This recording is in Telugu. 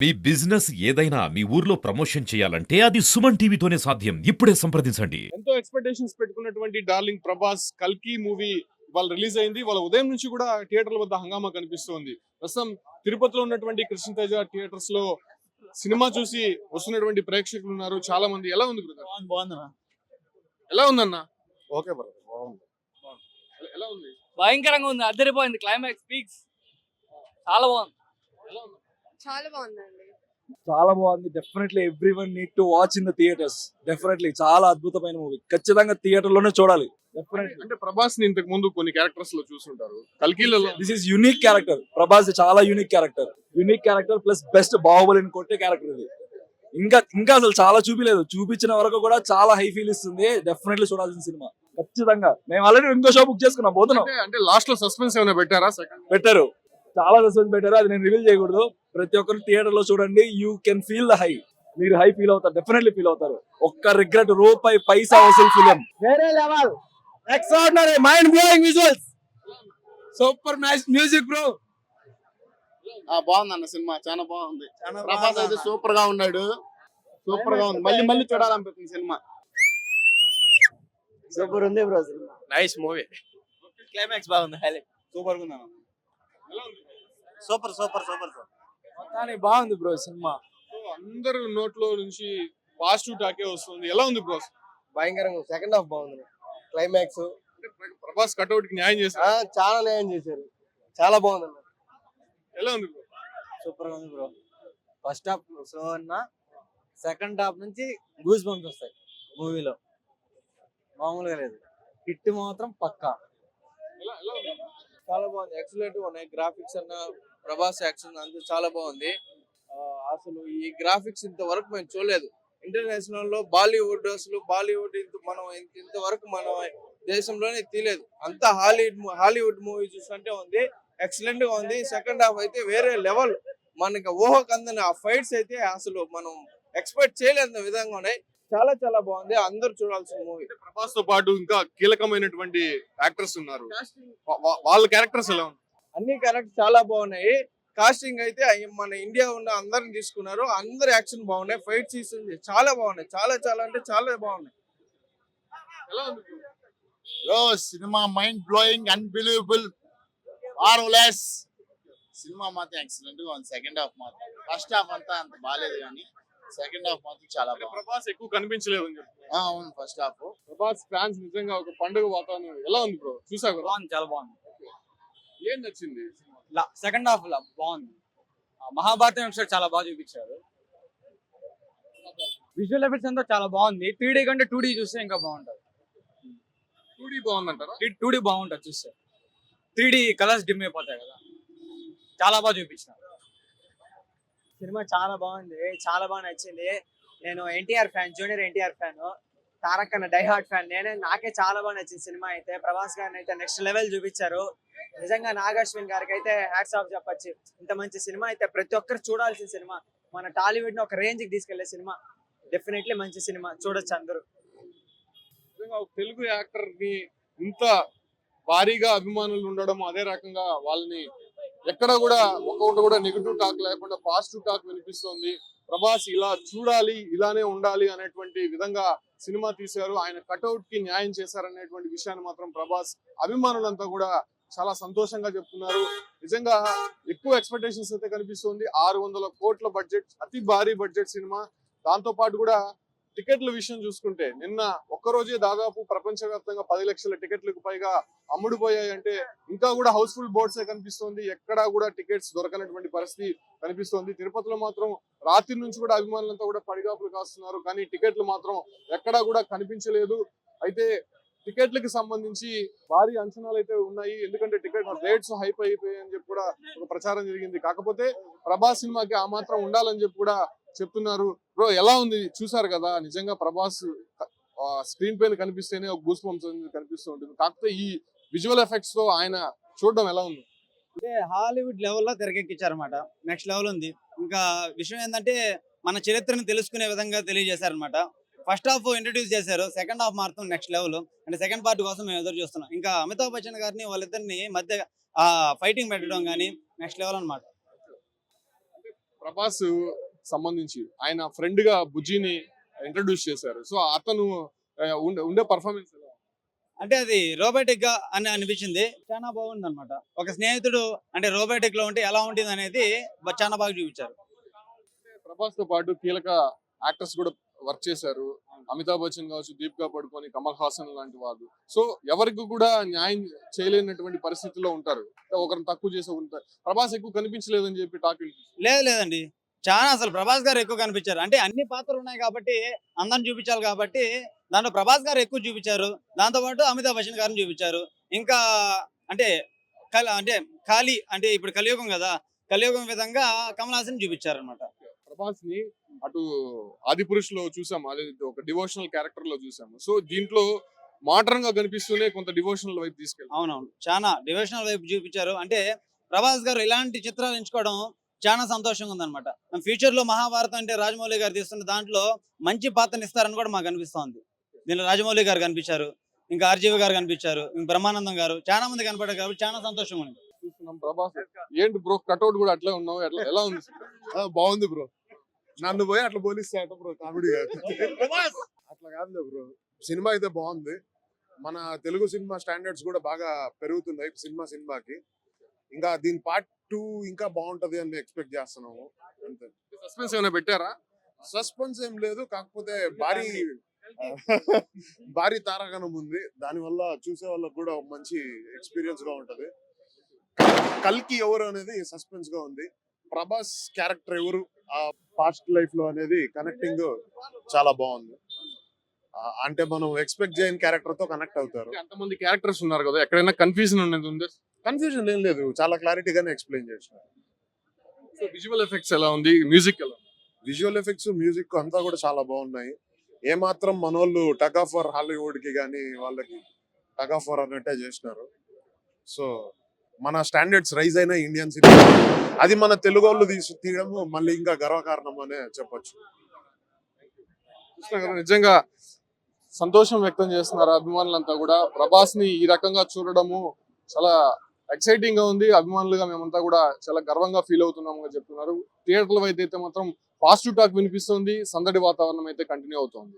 మీ బిజినెస్ ఏదైనా మీ ఊర్లో ప్రమోషన్ చేయాలంటే అది సుమన్ టీవీతోనే సాధ్యం. ఇప్పుడే సంప్రదించండి. ఎంతో ఎక్స్పెక్టేషన్స్ పెట్టుకున్నటువంటి డార్లింగ్ ప్రభాస్ కల్కి మూవీ వాళ్ళు రిలీజ్ అయింది. వాళ్ళ ఉదయం నుంచి కూడా థియేటర్ల వద్ద హంగామా కనిపిస్తోంది. ప్రస్తుతం తిరుపతిలో ఉన్నటువంటి కృష్ణతేజ థియేటర్స్ లో సినిమా చూసి వస్తున్నటువంటి ప్రేక్షకులు ఉన్నారు చాలా మంది. ఎలా ఉంది బ్రదర్? బాగుందన్న. ఎలా ఉందన్న? ఓకే బ్రదర్, బాగుంది. ఎలా ఉంది? భయంకరంగా ఉంది, అద్దరిపోయింది. క్లైమాక్స్ పీక్స్ చాలా బాగుంది. ఎలా ఉంది? చాలా బాగుందండి. చాలా బాగుంది. Definitely everyone need to watch in the theatres. Definitely చాలా అద్భుతమైన మూవీ. ఖచ్చితంగా థియేటర్ లోనే చూడాలి. డెఫినెట్లీ అంటే ప్రభాస్ ని ఇంతకు ముందు కొన్ని క్యారెక్టర్స్ లో చూస్తుంటారు. కల్కిలలో this is unique character. Prabhas చాలా యూనిక్ క్యారెక్టర్ ప్లస్ బెస్ట్ బాహుబలిని కొట్టే క్యారెక్టర్ ఇది. ఇంకా అసలు చాలా చూపిలేదు. చూపించిన వరకు కూడా చాలా హై ఫీల్ ఇస్తుంది. డెఫినెట్లీ చూడాల్సిన సినిమా ఖచ్చితంగా. మేము ఆల్రెడీ ఇంకో షో బుక్ చేసుకున్నాం, పోతున్నాం. అంటే లాస్ట్ లో సస్పెన్స్ ఏమైనా పెట్టారా? పెట్టారు, చాలా సస్పెన్స్ పెట్టారు. అది నేను రివీల్ చేయకూడదు. ప్రతి ఒక్కరు థియేటర్ లో చూడండి. You can feel the high. మీరు హై ఫీల్ అవుతారు, డెఫినెట్లీ ఫీల్ అవుతారు. ఒక్క రిగ్రెట్ రూపాయి పైసా వసూలు ఫిలిం. వేరే level, extraordinary, mind blowing visuals, super music bro. బాగుందన్న సినిమా, చాలా బాగుంది. ప్రభాస్ అయితే సూపర్ గా ఉన్నాడు, సూపర్ గా ఉంది. మళ్ళీ మళ్ళీ చూడాలనిపిస్తుంది సినిమా. సూపర్ ఉంది bro cinema. Nice movie. Climax బాగుంది, హైలైట్. సూపర్ ఉంది. సూపర్ సూపర్ సూపర్ కానీ బాగుంది బ్రో సినిమా. అందరు నోట్లో నుంచి పాజిటివ్ టాకే వస్తుంది. ఎలా ఉంది బ్రో? భయంకరంగా సెకండ్ హాఫ్ బాగుంది. క్లైమాక్స్ ప్రభాస్ కట్అవుట్ కి న్యాయం చేశారు. చాలా న్యాయం చేశారు, చాలా బాగుంది. ఎలా ఉంది బ్రో? సూపర్ గా ఉంది బ్రో. ఫస్ట్ హాఫ్ స్లో అన్న, సెకండ్ హాఫ్ నుంచి గూస్ బంప్స్ వస్తాయి మూవీలో. మామూలుగా లేదు, హిట్ మాత్రం పక్కా. ఎలా ఉంది? చాలా బాగుంది, ఎక్సలెంట్ ఉన్నాయి. గ్రాఫిక్స్ అన్న, ప్రభాస్ యాక్షన్ అంతా చాలా బాగుంది. అసలు ఈ గ్రాఫిక్స్ ఇంతవరకు మేము చూడలేదు. ఇంటర్నేషనల్ లో బాలీవుడ్ ఇంతవరకు మన దేశంలోనే తీయలేదు. అంతా హాలీవుడ్ మూవీ చూస్తుంటే ఉంది. ఎక్సలెంట్ గా ఉంది. సెకండ్ హాఫ్ అయితే వేరే లెవెల్. మనకి ఊహకు అందని ఆ ఫైట్స్ అయితే అసలు మనం ఎక్స్పెక్ట్ చేయలేని విధంగా ఉన్నాయి. చాలా చాలా బాగుంది. అందరూ చూడాల్సిన మూవీ. ప్రభాస్ తో పాటు ఇంకా కీలకమైనటువంటి యాక్టర్స్ ఉన్నారు. వాళ్ళ క్యారెక్టర్స్ ఎలా ఉన్నాయి? అన్ని క్యారెక్టర్ చాలా బాగున్నాయి. కాస్టింగ్ అయితే మన ఇండియా ఉన్న అందరిని తీసుకున్నారు. అందరు యాక్షన్ బాగున్నాయి. ఫైట్ సీన్స్ చాలా బాగున్నాయి. చాలా చాలా అంటే చాలా బాగున్నాయి. ఎలా ఉంది bro? Bro cinema mind blowing, unbelievable, marvellous. Cinema మాత్రం ఎక్సలెంట్ గా ఉంది. సెకండ్ హాఫ్ మాత్రం, ఫస్ట్ హాఫ్ అంతా అంత బాగాలేదు కానీ సెకండ్ హాఫ్ మాత్రం చాలా అంటే బాగుంది. ప్రభాస్ ఎక్కువ కనిపించలేదు అని చెప్పి. అవును, ఫస్ట్ హాఫ్. ప్రభాస్ ఫ్యాన్స్ నిజంగా ఒక పండుగ వాతావరణం. ఎలా ఉంది బ్రో? చూసా కదా? బాగుంది, చాలా బాగుంది. ఏం నచ్చింది? సెకండ్ హాఫ్ బాగుంది. మహాభారతం ఎపిసోడ్ చాలా బాగా చూపించారు. విజువల్ ఎఫెక్ట్స్ అంతా చాలా బాగుంది. 3D కంటే 2D చూస్తే ఇంకా బాగుంటది. 2D బాగుందంటారా? 2D బాగుంటది చూస్తే. 3D కలర్స్ డిమ్ అయిపోతాయి కదా, చాలా బాగా చూపించారు. సినిమా చాలా బాగుంది, చాలా బాగా నచ్చింది. నేను NTR fan, junior NTR fan, Tarak అన్న డై హార్ట్ ఫ్యాన్. నాకే చాలా బాగా నచ్చింది సినిమా అయితే. ప్రభాస్ గారిని అయితే నెక్స్ట్ లెవెల్ చూపించారు. నిజంగా నాగార్జున గారికి అయితే హ్యాట్స్ ఆఫ్ చెప్పొచ్చు. ఇంత మంచి సినిమా అయితే ప్రతి ఒక్కరు చూడాల్సిన సినిమా. మన టాలీవుడ్ ని ఒక రేంజ్ కి తీసుకెళ్లే సినిమా. డెఫినెట్లీ మంచి సినిమా, చూడొచ్చు అందరూ. నిజంగా ఒక తెలుగు యాక్టర్ ని ఇంత భారీగా అభిమానులు ఉండడం, అదే రకంగా వాళ్ళని ఎక్కడ కూడా ఒక్కొక్కటి కూడా నెగిటివ్ టాక్ లేకుండా పాజిటివ్ టాక్ వినిపిస్తోంది. ప్రభాస్ ఇలా చూడాలి, ఇలానే ఉండాలి అనేటువంటి విధంగా సినిమా తీశారు. ఆయన కట్అవుట్ కి న్యాయం చేశారనేటువంటి విషయాన్ని మాత్రం ప్రభాస్ అభిమానులంతా కూడా చాలా సంతోషంగా చెప్తున్నారు. నిజంగా ఎక్కువ ఎక్స్పెక్టేషన్స్ అయితే కనిపిస్తుంది. 600 కోట్ల బడ్జెట్, అతి భారీ బడ్జెట్ సినిమా. దాంతో పాటు కూడా టికెట్ల విషయం చూసుకుంటే నిన్న ఒక్కరోజే దాదాపు ప్రపంచవ్యాప్తంగా 10 లక్షల టికెట్లకు పైగా అమ్ముడుపోయాయి. అంటే ఇంకా కూడా హౌస్ఫుల్ బోర్డ్సే కనిపిస్తుంది. ఎక్కడా కూడా టికెట్స్ దొరకనటువంటి పరిస్థితి కనిపిస్తోంది. తిరుపతిలో మాత్రం రాత్రి నుంచి కూడా అభిమానులంతా కూడా పడిగాపులు కాస్తున్నారు. కానీ టికెట్లు మాత్రం ఎక్కడా కూడా కనిపించలేదు. అయితే టికెట్లకు సంబంధించి భారీ అంచనాలు అయితే ఉన్నాయి. ఎందుకంటే టికెట్ రేట్స్ హైప్ అయిపోయాయి అని చెప్పి కూడా ఒక ప్రచారం జరిగింది. కాకపోతే ప్రభాస్ సినిమాకి ఆ మాత్రం ఉండాలని చెప్పి కూడా చెప్తున్నారు. బ్రో ఎలా ఉంది? చూసారు కదా, నిజంగా ప్రభాస్ స్క్రీన్ పైన కనిపిస్తేనే ఒక గూస్ బంప్స్ కనిపిస్తూ ఉంటుంది. కాకపోతే ఈ విజువల్ ఎఫెక్ట్స్ తో ఆయన చూడడం ఎలా ఉంది? అంటే హాలీవుడ్ లెవెల్లో తెరకెక్కించారనమాట. నెక్స్ట్ లెవెల్ ఉంది. ఇంకా విషయం ఏంటంటే మన చరిత్రను తెలుసుకునే విధంగా తెలియజేశారనమాట. ఫస్ట్ హాఫ్ ఇంట్రడ్యూస్ చేశారు, సెకండ్ హాఫ్ మాత్రం నెక్స్ట్ లెవెల్. అంటే సెకండ్ పార్ట్ కోసం మేము ఎదురు చూస్తున్నాం. ఇంకా అమితాబ్ బచ్చన్ గారిని వాళ్ళిద్దరిని మధ్య ఫైటింగ్ పెట్టడం కానీ నెక్స్ట్ లెవెల్ అనమాట. ప్రభాస్ సంబంధించి ఆయన ఫ్రెండ్ గా బుజ్జిని ఇంట్రడ్యూస్ చేశారు. సో అతను ఉండే పర్ఫార్మెన్స్ ఎలా? అంటే అది రోబోటిక్ గా అని అనిపించింది. చాలా బాగుంది అనమాట. ఒక స్నేహితుడు అంటే రోబోటిక్ లో ఉంటే ఎలా ఉంటుంది అనేది చాలా బాగా చూపించారు. ప్రభాస్ తో పాటు కీలక యాక్టర్స్ కూడా వర్క్ చేశారు. అమితాబ్ బచ్చన్ కావచ్చు, దీపికా పడుకొని, కమల్ హాసన్ లాంటి వాళ్ళు. సో ఎవరికి కూడా న్యాయం చేయలేనటువంటి పరిస్థితుల్లో ఉంటారు. ఒకరిని తక్కువ చేసే ఉంటారు. ప్రభాస్ ఎక్కువ కనిపించలేదని చెప్పి టాక్ లేదండి, చాలా అసలు ప్రభాస్ గారు ఎక్కువ కనిపించారు. అంటే అన్ని పాత్రలు ఉన్నాయి కాబట్టి అందరిని చూపించాలి కాబట్టి దాంట్లో ప్రభాస్ గారు ఎక్కువ చూపించారు. దాంతో పాటు అమితాబ్ బచ్చన్ గారిని చూపించారు. ఇంకా అంటే అంటే ఖాళీ అంటే ఇప్పుడు కలియుగం కదా, కలియుగం విధంగా కమల్ హాసన్ చూపించారు అనమాట. ప్రభాస్ ని అటు ఆదిపురుష్ లో చూసాము, అదే ఒక డివోషనల్ క్యారెక్టర్ లో చూసాము. సో దీంట్లో మోడర్న్ గా కనిపిస్తూనే కొంత డివోషనల్ వైపు తీసుకెళ్ళి అవునవును, చాలా డివోషనల్ వైపు చూపించారు. అంటే ప్రభాస్ గారు ఇలాంటి చిత్రాలు ఎంచుకోవడం చాలా సంతోషంగా ఉందన్నమాట. ఫ్యూచర్ లో మహాభారతం అంటే రాజమౌళి గారు తీస్తున్న దాంట్లో మంచి పాత్రని ఇస్తారని కూడా మాకు అనిపిస్తోంది. దీనిలో రాజమౌళి గారు కనిపించారు, ఇంకా ఆర్జీవి గారు కనిపించారు, ఇంకా బ్రహ్మానందం గారు, చాలా మంది కనపడారు కాబట్టి చాలా సంతోషంగా ఉంది. చూస్తున్నాం. ప్రభాస్ ఏంటి బ్రో, కట్అవుట్ కూడా అట్లే ఉన్నావు, ఎలా ఉంది? బాగుంది బ్రో. నన్ను పోయి అట్లా పోలిస్తే బ్రో కామెడీ అట్లా కాదులే బ్రో. సినిమా అయితే బాగుంది. మన తెలుగు సినిమా స్టాండర్డ్స్ కూడా బాగా పెరుగుతున్నాయి సినిమాకి. ఇంకా దీని పార్ట్ 2 ఇంకా బాగుంటది అని ఎక్స్పెక్ట్ చేస్తున్నాము. అంతే. సస్పెన్స్ ఏమైనా పెట్టారా? సస్పెన్స్ ఏం లేదు, కాకపోతే భారీ తారాగణం ఉంది. దానివల్ల చూసే వాళ్ళకి కూడా ఒక మంచి ఎక్స్పీరియన్స్ గా ఉంటది. కల్కి ఎవరు అనేది సస్పెన్స్ గా ఉంది. ప్రభాస్ క్యారెక్టర్ ఎవరు ఆ పాస్ట్ లైఫ్ లో అనేది కనెక్టింగ్ చాలా బాగుంది. అంటే మనం ఎక్స్పెక్ట్ చేయని క్యారెక్టర్ తో కనెక్ట్ అవుతారు. ఎంతమంది క్యారెక్టర్స్ ఉన్నారు కదా, ఎక్కడైనా కన్ఫ్యూజన్ అనేది ఉంది? కన్ఫ్యూజన్ ఏం లేదు, చాలా క్లారిటీగానే ఎక్స్ప్లెయిన్ చేసినారు. సో విజువల్ ఎఫెక్ట్స్ ఎలా ఉంది, మ్యూజిక్ ఎలా? విజువల్ ఎఫెక్ట్స్, మ్యూజిక్ అంతా కూడా చాలా బాగున్నాయి. ఏమాత్రం మనోళ్ళు టగ్ ఆఫ్ ఫర్ హాలీవుడ్ కి కానీ వాళ్ళకి టగ్ ఆఫ్ ఫర్ అన్నట్టే చేసినారు. సో మన స్టాండర్డ్స్ రైజ్ అయిన ఇండియన్ సినిమా అది మన తెలుగు వాళ్ళు తీయడం మళ్ళీ ఇంకా గర్వకారణం అనే చెప్పొచ్చు. చూస్తున్నా కదా, నిజంగా సంతోషం వ్యక్తం చేస్తున్నారు అభిమానులంతా కూడా. ప్రభాస్ ని ఈ రకంగా చూడడము చాలా ఎక్సైటింగ్ గా ఉంది. అభిమానులుగా మేమంతా కూడా చాలా గర్వంగా ఫీల్ అవుతున్నాము చెప్తున్నారు. థియేటర్ల వైపు అయితే మాత్రం పాజిటివ్ టాక్ వినిపిస్తుంది. సందడి వాతావరణం అయితే కంటిన్యూ అవుతుంది.